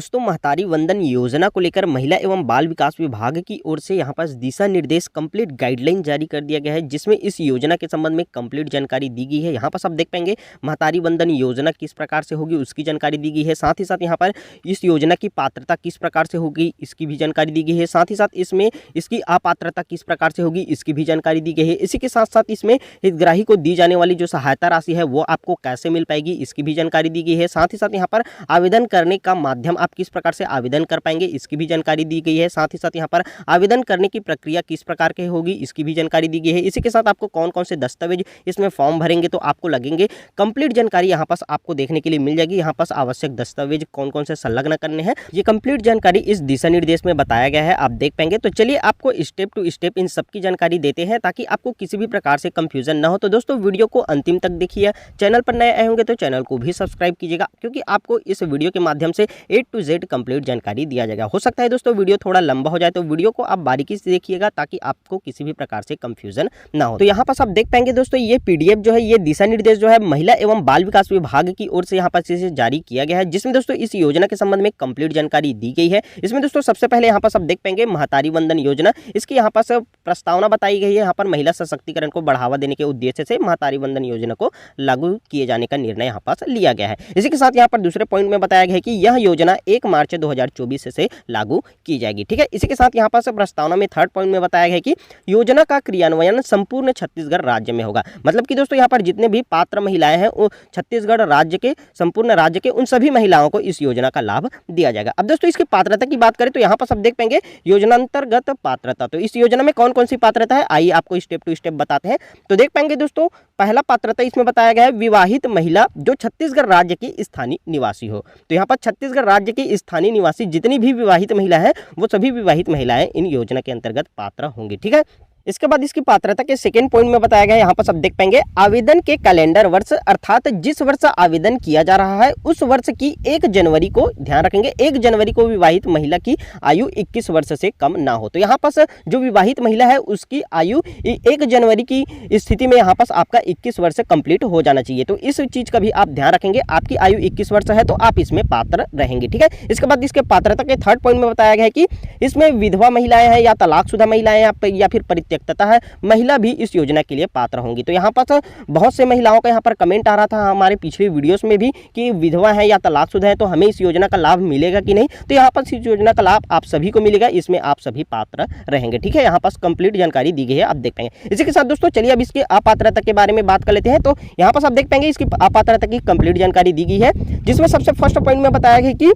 दोस्तों महतारी वंदन योजना को लेकर महिला एवं बाल विकास विभाग की ओर से यहाँ पास दिशा निर्देश कंप्लीट गाइडलाइन जारी कर दिया गया है, जिसमें इस योजना के संबंध में कंप्लीट जानकारी दी गई है। यहाँ पास आप देख पाएंगे महतारी वंदन योजना किस प्रकार से होगी उसकी जानकारी दी गई है। साथ ही साथ यहाँ पर इस योजना की पात्रता किस प्रकार से होगी इसकी भी जानकारी दी गई है। साथ ही साथ इसमें इसकी अपात्रता किस प्रकार से होगी इसकी भी जानकारी दी गई है। इसी के साथ साथ इसमें हितग्राही को दी जाने वाली जो सहायता राशि है वो आपको कैसे मिल पाएगी इसकी भी जानकारी दी गई है। साथ ही साथ यहाँ पर आवेदन करने का माध्यम आप किस प्रकार से आवेदन कर पाएंगे इसकी भी जानकारी दी गई है। साथ ही साथ यहाँ पर आवेदन करने की प्रक्रिया किस प्रकार की होगी इसकी भी जानकारी दी गई है। इसी के साथ आपको कौन कौन से दस्तावेज इसमें फॉर्म भरेंगे तो आपको लगेंगे, कंप्लीट जानकारी यहाँ पास आपको देखने के लिए मिल जाएगी। यहाँ पास आवश्यक दस्तावेज कौन कौन से संलग्न करने हैं ये कंप्लीट जानकारी इस दिशा निर्देश में बताया गया है, आप देख पाएंगे। तो चलिए आपको स्टेप टू स्टेप इन सब की जानकारी देते हैं ताकि आपको किसी भी प्रकार से कंफ्यूजन ना हो। तो दोस्तों वीडियो को अंतिम तक देखिए। चैनल पर नए आए होंगे तो चैनल को भी सब्सक्राइब कीजिएगा, क्योंकि आपको इस वीडियो के माध्यम से A to Z कंप्लीट जानकारी दिया जाएगा। हो सकता है दोस्तों वीडियो थोड़ा लंबा हो जाए, तो वीडियो को आप बारीकी से देखिएगा ताकि आपको किसी भी प्रकार से कंफ्यूजन ना हो। तो यहाँ पास आप देख पाएंगे दोस्तों ये PDF जो है, ये दिशा निर्देश जो है महिला एवं बाल विकास विभाग की ओर से यहाँ पास इसे जारी किया गया है, जिसमें दोस्तों इस योजना के संबंध में कंप्लीट जानकारी दी गई है। इसमें दोस्तों सबसे पहले यहाँ पास आप देख पाएंगे महतारी वंदन योजना, इसकी यहाँ पास प्रस्तावना बताई गई है। यहाँ पर महिला सशक्तिकरण को बढ़ावा देने के उद्देश्य से महतारी वंदन योजना को लागू किए जाने का निर्णय यहाँ पास लिया गया है। इसी के साथ यहाँ पर दूसरे पॉइंट में बताया गया है कि यह योजना 1 मार्च 2024 से लागू की जाएगी। ठीक है, इसी के साथ यहाँ पास प्रस्तावना में थर्ड पॉइंट में बताया गया है कि योजना का क्रियान्वयन संपूर्ण छत्तीसगढ़ राज्य में होगा। मतलब कि दोस्तों यहाँ पर जितने भी पात्र महिलाएं हैं वो छत्तीसगढ़ राज्य के, संपूर्ण राज्य के उन सभी महिलाओं को इस योजना का लाभ दिया जाएगा। अब दोस्तों इसकी पात्रता की बात करें तो यहाँ पर सब देख पाएंगे योजनांतर्गत पात्रता। तो इस योजना में कौन कौन सी पात्रता है आइए आपको स्टेप टू स्टेप बताते हैं। तो देख पाएंगे दोस्तों पहला पात्रता इसमें बताया गया है विवाहित महिला जो छत्तीसगढ़ राज्य की स्थानीय निवासी हो। तो यहाँ पर छत्तीसगढ़ राज्य की स्थानीय निवासी जितनी भी विवाहित महिला है वो सभी विवाहित महिलाएं इन योजना के अंतर्गत पात्र होंगी। ठीक है, इसके बाद इसकी पात्रता के सेकंड पॉइंट में बताया गया है, यहाँ पर सब देख पाएंगे आवेदन के कैलेंडर वर्ष, अर्थात जिस वर्ष आवेदन किया जा रहा है उस वर्ष की 1 जनवरी को ध्यान रखेंगे, 1 जनवरी को विवाहित महिला की आयु 21 वर्ष से कम ना हो। तो यहाँ पास जो विवाहित महिला है उसकी आयु 1 जनवरी की स्थिति में यहाँ पास आपका 21 वर्ष कंप्लीट हो जाना चाहिए। तो इस चीज का भी आप ध्यान रखेंगे, आपकी आयु 21 वर्ष है तो आप इसमें पात्र रहेंगे। ठीक है, इसके बाद इसके पात्रता के थर्ड पॉइंट में बताया गया है कि इसमें विधवा महिलाएं हैं या तलाकशुदा महिलाएं या फिर परित्यक्तता है महिला भी इस योजना के लिए पात्र होंगी। तो यहाँ पर बहुत से महिलाओं का यहाँ पर कमेंट आ रहा था हमारे पिछले वीडियोस में भी कि विधवा है या तलाकशुदा है तो हमें इस योजना का लाभ मिलेगा कि नहीं। तो यहाँ पर इस योजना का लाभ आप सभी को मिलेगा, इसमें आप सभी पात्र रहेंगे। ठीक है, यहाँ पर कंप्लीट जानकारी दी गई है, आप देख पाएंगे। इसी के साथ दोस्तों चलिए अब इसकी अपात्रता के बारे में बात कर लेते हैं। तो यहाँ पर आप देख पाएंगे इसकी अपात्रता की कंप्लीट जानकारी दी गई है, जिसमें सबसे फर्स्ट पॉइंट में बताया गया कि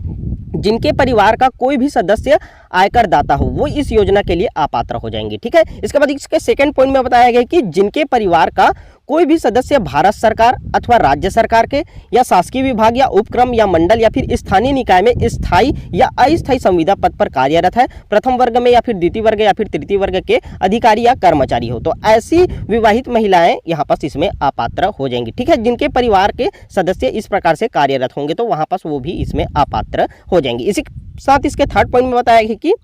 जिनके परिवार का कोई भी सदस्य आयकर दाता हो वो इस योजना के लिए अपात्र हो जाएंगे। ठीक है, इसके बाद इसके सेकंड पॉइंट में बताया गया कि जिनके परिवार का कोई भी सदस्य भारत सरकार अथवा राज्य सरकार के या शासकीय विभाग या उपक्रम या मंडल या फिर स्थानीय निकाय में स्थायी या अस्थायी संविदा पद पर कार्यरत है, प्रथम वर्ग में या फिर द्वितीय वर्ग या फिर तृतीय वर्ग के अधिकारी या कर्मचारी हो, तो ऐसी विवाहित महिलाएं यहाँ पास इसमें अपात्र हो जाएंगी। ठीक है, जिनके परिवार के सदस्य इस प्रकार से कार्यरत होंगे तो वहां पास वो भी इसमें अपात्र हो जाएंगे। इसी साथ इसके थर्ड पॉइंट में बताया गया कि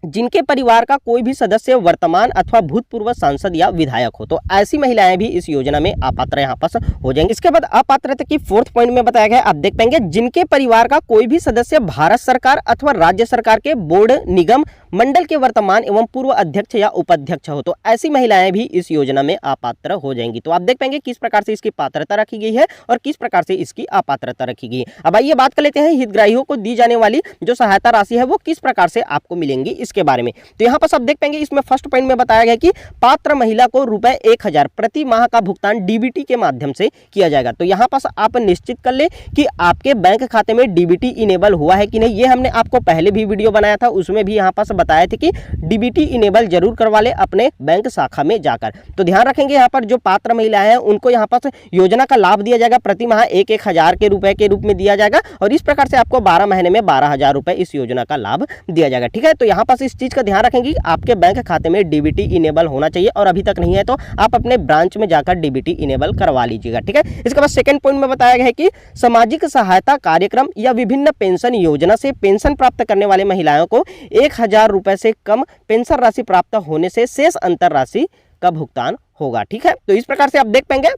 जिनके परिवार का कोई भी सदस्य वर्तमान अथवा भूतपूर्व सांसद या विधायक हो, तो ऐसी महिलाएं भी इस योजना में अपात्र यहाँ पास हो जाएंगी। इसके बाद अपात्रता की फोर्थ पॉइंट में बताया गया है, आप देख पाएंगे जिनके परिवार का कोई भी सदस्य भारत सरकार अथवा राज्य सरकार के बोर्ड, निगम, मंडल के वर्तमान एवं पूर्व अध्यक्ष या उपाध्यक्ष हो, तो ऐसी महिलाएं भी इस योजना में अपात्र हो जाएंगी। तो आप देख पाएंगे किस प्रकार से इसकी पात्रता रखी गई है और किस प्रकार से इसकी अपात्रता रखी गई है। अब आइए बात कर लेते हैं हितग्राहियों को दी जाने वाली जो सहायता राशि है वो किस प्रकार से आपको मिलेंगी इसके बारे में। तो यहाँ पर सब देख पाएंगे इसमें फर्स्ट पॉइंट में बताया गया कि पात्र महिला को रुपए 1000 प्रति माह का भुगतान डीबीटी के माध्यम से किया जाएगा। तो यहाँ पर आप निश्चित कर ले कि आपके बैंक खाते में डीबीटी इनेबल हुआ है कि नहीं। ये हमने आपको पहले भी वीडियो बनाया था, उसमें भी यहाँ पर बताए थे कि डीबीटी इनेबल जरूर करवा ले अपने बैंक शाखा में जाकर। तो ध्यान रखेंगे यहाँ पर जो पात्र महिलाएं हैं उनको यहाँ पर योजना का लाभ दिया जाएगा, प्रति माह 1000 के रुपए के रूप में दिया जाएगा और इस प्रकार से आपको 12 महीने में 12,000 रुपए इस योजना का लाभ दिया जाएगा। ठीक है, तो यहाँ पर इस चीज का ध्यान रखेंगे आपके बैंक खाते में डीबीटी इनेबल होना चाहिए और अभी तक नहीं है तो आप अपने ब्रांच में जाकर डीबीटी इनेबल करवा लीजिएगा। ठीक है, इसके बाद सेकंड पॉइंट में बताया गया है कि सामाजिक सहायता कार्यक्रम या विभिन्न पेंशन योजना से पेंशन प्राप्त करने वाले महिलाओं को 1000 रुपए से कम पेंशन राशि प्राप्त होने से शेष अंतर राशि का भुगतान होगा। ठीक है, तो इस प्रकार से आप देख पाएंगे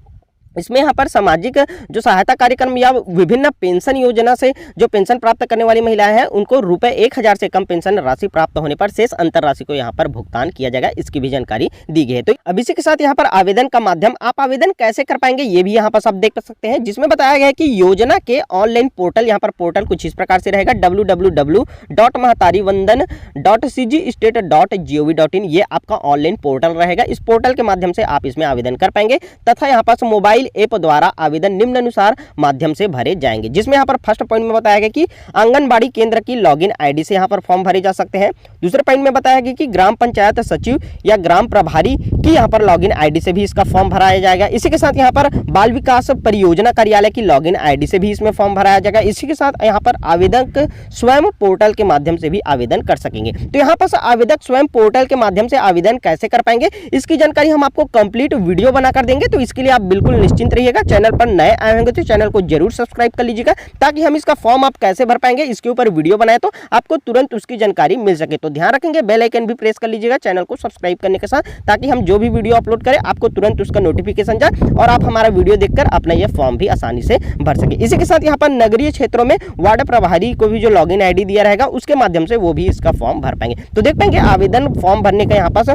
इसमें यहाँ पर सामाजिक जो सहायता कार्यक्रम या विभिन्न पेंशन योजना से जो पेंशन प्राप्त करने वाली महिलाएं हैं उनको रुपए 1000 से कम पेंशन राशि प्राप्त होने पर शेष अंतर राशि को यहाँ पर भुगतान किया जाएगा, इसकी भी जानकारी दी गई है। तो अब इसी के साथ यहाँ पर आवेदन का माध्यम, आप आवेदन कैसे कर पाएंगे ये भी यहाँ पर आप देख सकते हैं, जिसमें बताया गया है कि योजना के ऑनलाइन पोर्टल, यहाँ पर पोर्टल कुछ इस प्रकार से रहेगा www.mahtarivandan.cgstate.gov.in, ये आपका ऑनलाइन पोर्टल रहेगा। इस पोर्टल के माध्यम से आप इसमें आवेदन कर पाएंगे तथा यहाँ पर मोबाइल ऐप द्वारा आवेदन निम्नानुसार माध्यम से भरे जाएंगे, जिसमें यहाँ पर फर्स्ट पॉइंट में बताया गया कि आंगनबाड़ी केंद्र की लॉगिन आईडी से यहाँ पर फॉर्म भरे जा सकते हैं। दूसरे पॉइंट में बताया गया कि ग्राम पंचायत सचिव या ग्राम प्रभारी की यहाँ पर लॉगिन आईडी से भी इसका फॉर्म भराया जाएगा। इसी के साथ यहाँ पर बाल विकास परियोजना कार्यालय की लॉगिन आईडी से भी इसमें फॉर्म भराया जाएगा। इसी के साथ यहाँ पर आवेदक स्वयं पोर्टल के माध्यम से भी आवेदन कर सकेंगे। तो यहाँ पर आवेदक स्वयं पोर्टल के माध्यम से आवेदन कैसे कर पाएंगे इसकी जानकारी हम आपको कंप्लीट वीडियो बनाकर देंगे, तो इसके लिए आप बिल्कुल निश्चिंत रहिएगा। चैनल पर नए आए होंगे तो चैनल को जरूर सब्सक्राइब कर लीजिएगा, ताकि हम इसका फॉर्म आप कैसे भर पाएंगे इसके ऊपर वीडियो बनाए तो आपको तुरंत उसकी जानकारी मिल सके। तो ध्यान रखेंगे, बेल आइकन भी प्रेस कर लीजिएगा चैनल को सब्सक्राइब करने के साथ, ताकि हम जो भी वीडियो अपलोड करें आपको तुरंत उसका नोटिफिकेशन जाए और आप हमारा वीडियो देखकर अपना यह फॉर्म भी आसानी से भर सके। इसी के साथ यहाँ पर नगरीय क्षेत्रों में वार्ड प्रभारी को भी जो लॉगिन आईडी दिया रहेगा उसके माध्यम से वो भी इसका फॉर्म भर पाएंगे। तो देख पाएंगे आवेदन फॉर्म भरने का यहाँ पास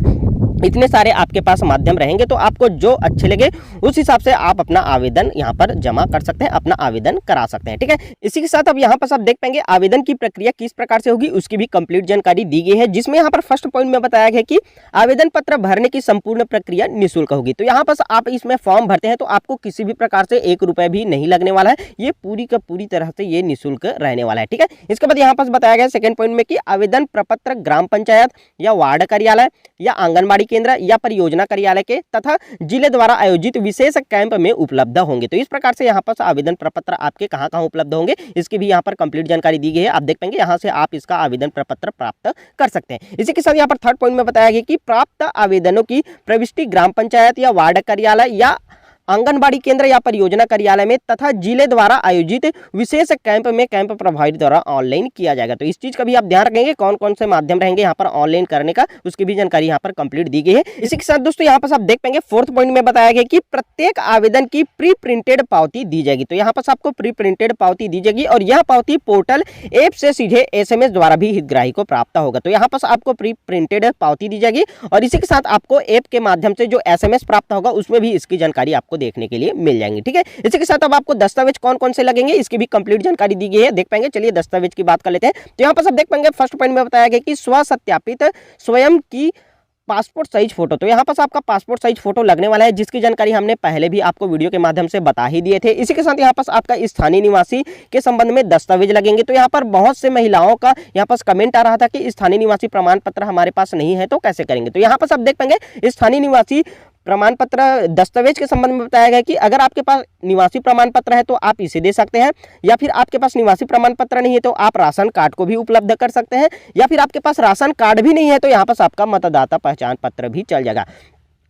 इतने सारे आपके पास माध्यम रहेंगे, तो आपको जो अच्छे लगे उस हिसाब से आप अपना आवेदन यहाँ पर जमा कर सकते हैं, अपना आवेदन करा सकते हैं। ठीक है, इसी के साथ अब यहाँ पर आप देख पाएंगे आवेदन की प्रक्रिया किस प्रकार से होगी उसकी भी कंप्लीट जानकारी दी गई है, जिसमें यहाँ पर फर्स्ट पॉइंट में बताया गया कि आवेदन पत्र भरने की संपूर्ण प्रक्रिया निःशुल्क होगी। तो यहाँ पर आप इसमें फॉर्म भरते हैं तो आपको किसी भी प्रकार से 1 रुपए भी नहीं लगने वाला है, ये पूरी का पूरी तरह से ये निःशुल्क रहने वाला है। ठीक है, इसके बाद यहाँ पर बताया गया सेकंड पॉइंट में कि आवेदन प्रपत्र ग्राम पंचायत या वार्ड कार्यालय या आंगनबाड़ी केंद्र या परियोजना कार्यालय के तथा जिले द्वारा आयोजित विशेष कैंप में उपलब्ध होंगे। तो इस प्रकार से यहाँ पर आवेदन प्रपत्र आपके कहां उपलब्ध होंगे इसकी भी यहाँ पर कंप्लीट जानकारी दी गई है। आप देख पाएंगे यहाँ से आप इसका आवेदन प्रपत्र प्राप्त कर सकते हैं। इसी के साथ यहाँ पर थर्ड पॉइंट में बताया गया कि प्राप्त आवेदनों की प्रविष्टि ग्राम पंचायत या वार्ड कार्यालय या आंगनबाड़ी केंद्र या परियोजना कार्यालय में तथा जिले द्वारा आयोजित विशेष कैंप में कैंप प्रभारी द्वारा ऑनलाइन किया जाएगा। तो इस चीज का भी आप ध्यान रखेंगे, कौन कौन से माध्यम रहेंगे यहाँ पर ऑनलाइन करने का, उसकी भी जानकारी यहाँ पर कंप्लीट दी गई है। इसी के साथ दोस्तों यहाँ पर आप देख पाएंगे फोर्थ पॉइंट में बताया गया कि प्रत्येक आवेदन की प्री प्रिंटेड पावती दी जाएगी। तो यहाँ पर आपको प्री प्रिंटेड पावती दी जाएगी और यह पावती पोर्टल ऐप से सीधे SMS द्वारा भी हितग्राही को प्राप्त होगा। तो यहाँ पर आपको प्री प्रिंटेड पावती दी जाएगी और इसी के साथ आपको ऐप के माध्यम से जो SMS प्राप्त होगा उसमें भी इसकी जानकारी आपको देखने के लिए मिल जाएंगी। ठीक है, इसी के साथ अब आपको दस्तावेज कौन कौन से लगेंगे इसकी भी कंप्लीट जानकारी दी गई है, देख पाएंगे। चलिए दस्तावेज की बात कर लेते हैं। तो यहाँ पर सब देख पाएंगे फर्स्ट पॉइंट में बताया गया कि स्व सत्यापित स्वयं की पासपोर्ट साइज फोटो। तो यहाँ पर आपका पासपोर्ट साइज फोटो लगने वाला है, जिसकी जानकारी हमने पहले भी आपको वीडियो के माध्यम से बता ही दिए थे। इसी के साथ यहाँ पर आपका स्थानीय निवासी के संबंध में दस्तावेज लगेंगे। तो यहाँ पर बहुत से महिलाओं का यहाँ पर कमेंट आ रहा था कि स्थानीय निवासी प्रमाण पत्र हमारे पास नहीं है तो कैसे करेंगे। तो यहाँ पर आप देख पाएंगे स्थानीय निवासी प्रमाण पत्र दस्तावेज के संबंध में बताया गया कि अगर आपके पास निवासी प्रमाण पत्र है तो आप इसे दे सकते हैं, या फिर आपके पास निवासी प्रमाण पत्र नहीं है तो आप राशन कार्ड को भी उपलब्ध कर सकते हैं, या फिर आपके पास राशन कार्ड भी नहीं है तो यहाँ पर आपका मतदाता पहचान पत्र भी चल जाएगा।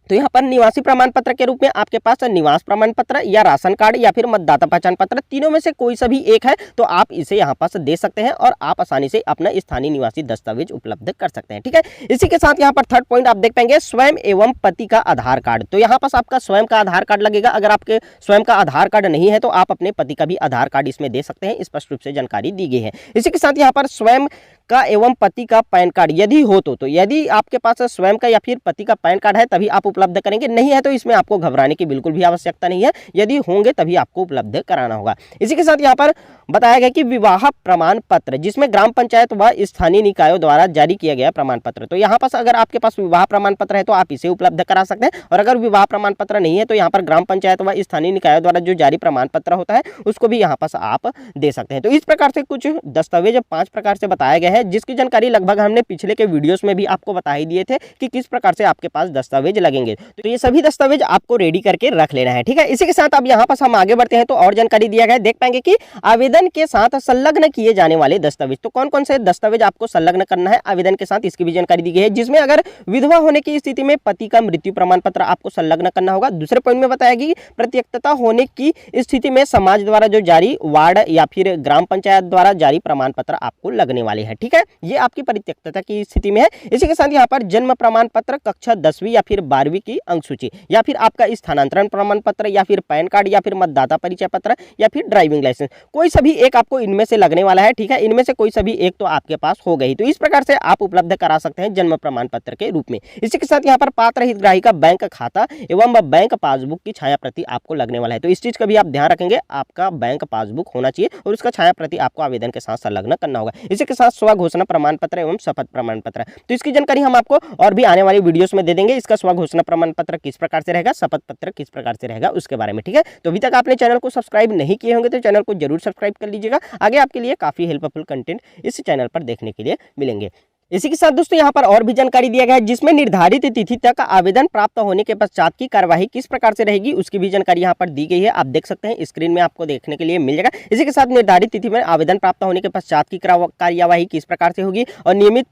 तो यहाँ पर निवासी प्रमाण पत्र के रूप में आपके पास निवास प्रमाण पत्र या राशन कार्ड या फिर मतदाता पहचान पत्र, तीनों में से कोई सा भी एक है तो आप इसे यहाँ पास दे सकते हैं और आप आसानी से अपना स्थानीय निवासी दस्तावेज उपलब्ध कर सकते हैं। ठीक है, इसी के साथ यहाँ पर थर्ड पॉइंट आप देख पाएंगे स्वयं एवं पति का आधार कार्ड। तो यहाँ पास आपका स्वयं का आधार कार्ड लगेगा। अगर आपके स्वयं का आधार कार्ड नहीं है तो आप अपने पति का भी आधार कार्ड इसमें दे सकते हैं, स्पष्ट रूप से जानकारी दी गई है। इसी के साथ यहाँ पर स्वयं का एवं पति का पैन कार्ड यदि हो तो यदि आपके पास स्वयं का या फिर पति का पैन कार्ड है तभी आप उपलब्ध करेंगे, नहीं है तो इसमें आपको घबराने की बिल्कुल भी आवश्यकता नहीं है, यदि होंगे तभी आपको उपलब्ध कराना होगा। इसी के साथ यहाँ पर बताया गया कि विवाह प्रमाण पत्र, जिसमें ग्राम पंचायत व स्थानीय निकायों द्वारा जारी किया गया प्रमाण पत्र। तो यहाँ पर अगर आपके पास विवाह प्रमाण पत्र है तो आप इसे उपलब्ध करा सकते हैं, और अगर विवाह प्रमाण पत्र नहीं है तो यहाँ पर ग्राम पंचायत व स्थानीय निकायों द्वारा जो जारी प्रमाण पत्र होता है उसको भी यहाँ पर आप दे सकते हैं। तो इस प्रकार से कुछ दस्तावेज 5 प्रकार से बताया गया है, जिसकी जानकारी लगभग हमने पिछले के वीडियोस में भी आपको बता ही दिए थे कि किस प्रकार से आपके पास दस्तावेज लगेंगे। तो ये सभी दस्तावेज आपको रेडी करके रख लेना है। ठीक है, इसी के साथ अब यहाँ पर हम आगे बढ़ते हैं तो और जानकारी दिया गया है, देख पाएंगे कि आवेदन के साथ संलग्न किए जाने वाले दस्तावेज। तो कौन कौन से दस्तावेज आपको संलग्न करना है आवेदन के साथ, इसकी भी जानकारी दी गई है, जिसमें अगर विधवा होने की स्थिति में पति का मृत्यु प्रमाण पत्र आपको संलग्न करना होगा। दूसरे पॉइंट में बताया कि प्रत्यक्षता होने की स्थिति में समाज द्वारा जो जारी वार्ड या फिर ग्राम पंचायत द्वारा जारी प्रमाण पत्र आपको लगने वाले हैं। ठीक है, ये आपकी परित्यक्तता की स्थिति में है। इसी के साथ यहाँ पर जन्म प्रमाण पत्र, कक्षा 10वीं या फिर 12वीं की अंक सूची, या फिर आपका स्थानांतरण प्रमाण पत्र, या फिर पैन कार्ड, या फिर मतदाता परिचय पत्र, या फिर ड्राइविंग लाइसेंस, कोई सभी एक आपको इनमें से लगने वाला है। ठीक है, इनमें से कोई सभी एक तो आपके पास हो गई, तो इस प्रकार से आप उपलब्ध करा सकते हैं जन्म प्रमाण पत्र के रूप में। इसी के साथ यहाँ पर पात्र हितग्राही का बैंक खाता एवं बैंक पासबुक की छाया प्रति आपको लगने वाला है, तो इस चीज का भी आप ध्यान रखेंगे, आपका बैंक पासबुक होना चाहिए और उसका छाया प्रति आपको आवेदन के साथ संलग्न करना होगा। इसी के साथ स्व घोषणा प्रमाण पत्र एवं शपथ प्रमाण पत्र, तो इसकी जानकारी हम आपको और भी आने वाली वीडियोस में दे देंगे। इसका स्व घोषणा प्रमाण पत्र किस प्रकार से रहेगा, शपथ पत्र किस प्रकार से रहेगा, उसके बारे में। ठीक है, तो अभी तक आपने चैनल को सब्सक्राइब नहीं किए होंगे तो चैनल को जरूर सब्सक्राइब कर लीजिएगा, आगे आपके लिए काफी हेल्पफुल कंटेंट इस चैनल पर देखने के लिए मिलेंगे। इसी के साथ दोस्तों यहाँ पर और भी जानकारी दिया गया है, जिसमें निर्धारित तिथि तक आवेदन प्राप्त होने के पश्चात की कार्यवाही किस प्रकार से रहेगी उसकी भी जानकारी यहाँ पर दी गई है। आप देख सकते हैं, स्क्रीन में आपको देखने के लिए मिल जाएगा। इसी के साथ निर्धारित तिथि में आवेदन प्राप्त होने के पश्चात की कार्यवाही किस प्रकार से होगी और नियमित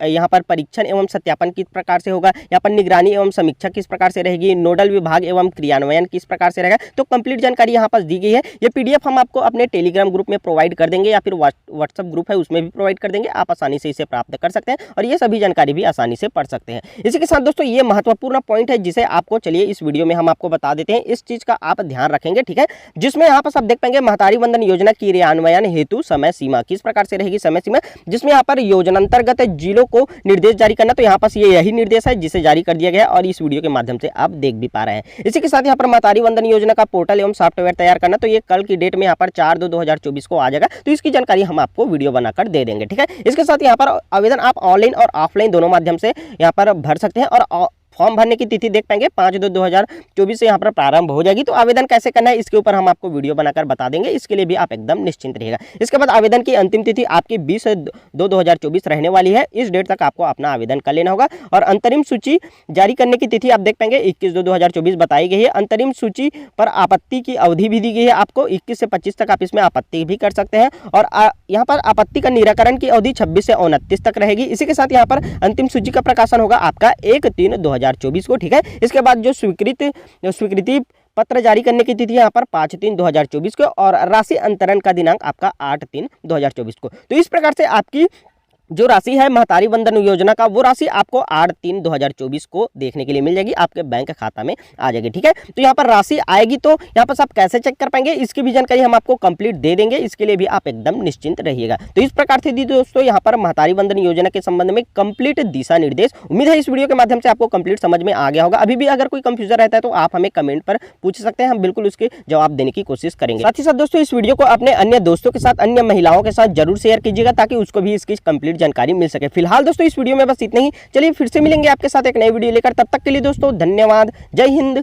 यहाँ पर परीक्षण एवं सत्यापन किस प्रकार से होगा, यहाँ पर निगरानी एवं समीक्षा किस प्रकार से रहेगी, नोडल विभाग एवं क्रियान्वयन किस प्रकार से रहेगा, तो कंप्लीट जानकारी यहाँ पर दी गई है। ये PDF हम आपको अपने टेलीग्राम ग्रुप में प्रोवाइड कर देंगे या फिर व्हाट्सएप ग्रुप है उसमें भी प्रोवाइड कर देंगे, आप आसानी से इसे प्राप्त कर सकते हैं और ये सभी जानकारी भी आसानी से पढ़ सकते हैं। इसी के साथ दोस्तों ये महत्वपूर्ण पॉइंट है जिसे आपको चलिए इस वीडियो में हम आपको बता देते हैं, इस चीज का आप ध्यान रखेंगे। ठीक है, जिसमें यहाँ पर सब देख पाएंगे महतारी वंदन योजना की क्रियान्वयन हेतु समय सीमा किस प्रकार से रहेगी, समय सीमा, जिसमें यहाँ पर योजनांतर्गत जिलों को निर्देश जारी करना, तो यहाँ पर ये यही निर्देश है जिसे जारी कर दिया गया है और इस वीडियो के माध्यम से आप देख भी पा रहे हैं। इसी के साथ यहाँ पर महतारी वंदन योजना का पोर्टल एवं सॉफ्टवेयर तैयार करना, तो ये कल की डेट में यहाँ पर 4/2/2024 को आ जाएगा, तो इसकी जानकारी हम आपको वीडियो बनाकर दे देंगे। ठीक है, इसके साथ यहाँ पर आवेदन आप ऑनलाइन और ऑफलाइन दोनों माध्यम से यहाँ पर भर सकते हैं और फॉर्म भरने की तिथि देख पाएंगे 5/2/2024 से यहाँ पर प्रारंभ हो जाएगी। तो आवेदन कैसे करना है इसके ऊपर हम आपको वीडियो बनाकर बता देंगे, इसके लिए भी आप एकदम निश्चिंत रहिएगा। इसके बाद आवेदन की अंतिम तिथि आपकी 20/2/2024 रहने वाली है, इस डेट तक आपको अपना आवेदन कर लेना होगा। और अंतरिम सूची जारी करने की तिथि आप देख पाएंगे 21/2/2024 बताई गई है। अंतरिम सूची पर आपत्ति की अवधि भी दी गई है, आपको 21 से 25 तक आप इसमें आपत्ति भी कर सकते हैं और यहाँ पर आपत्ति का निराकरण की अवधि 26 से 29 तक रहेगी। इसी के साथ यहाँ पर अंतिम सूची का प्रकाशन होगा आपका 1/3/2024 को। ठीक है, इसके बाद जो स्वीकृति पत्र जारी करने की तिथि यहाँ पर 5/3/2024 को और राशि अंतरण का दिनांक आपका 8/3/2024 को। तो इस प्रकार से आपकी जो राशि है महतारी वंदन योजना का, वो राशि आपको 8/3/2024 को देखने के लिए मिल जाएगी, आपके बैंक खाता में आ जाएगी। ठीक है, तो यहाँ पर राशि आएगी तो यहाँ पर आप कैसे चेक कर पाएंगे इसकी भी जानकारी हम आपको कंप्लीट दे देंगे, इसके लिए भी आप एकदम निश्चिंत रहिएगा। तो इस प्रकार से दी दोस्तों यहाँ पर महतारी वंदन योजना के संबंध में कंप्लीट दिशा निर्देश। उम्मीद है इस वीडियो के माध्यम से आपको कंप्लीट समझ में आ गया होगा। अभी भी अगर कोई कंफ्यूजन रहता है तो आप हमें कमेंट पर पूछ सकते हैं, हम बिल्कुल उसके जवाब देने की कोशिश करेंगे। साथ ही साथ दोस्तों इस वीडियो को अपने अन्य दोस्तों के साथ, अन्य महिलाओं के साथ जरूर शेयर कीजिएगा ताकि उसको भी इसकी कंप्लीट जानकारी मिल सके। फिलहाल दोस्तों इस वीडियो में बस इतना ही, चलिए फिर से मिलेंगे आपके साथ एक नई वीडियो लेकर, तब तक के लिए दोस्तों धन्यवाद, जय हिंद।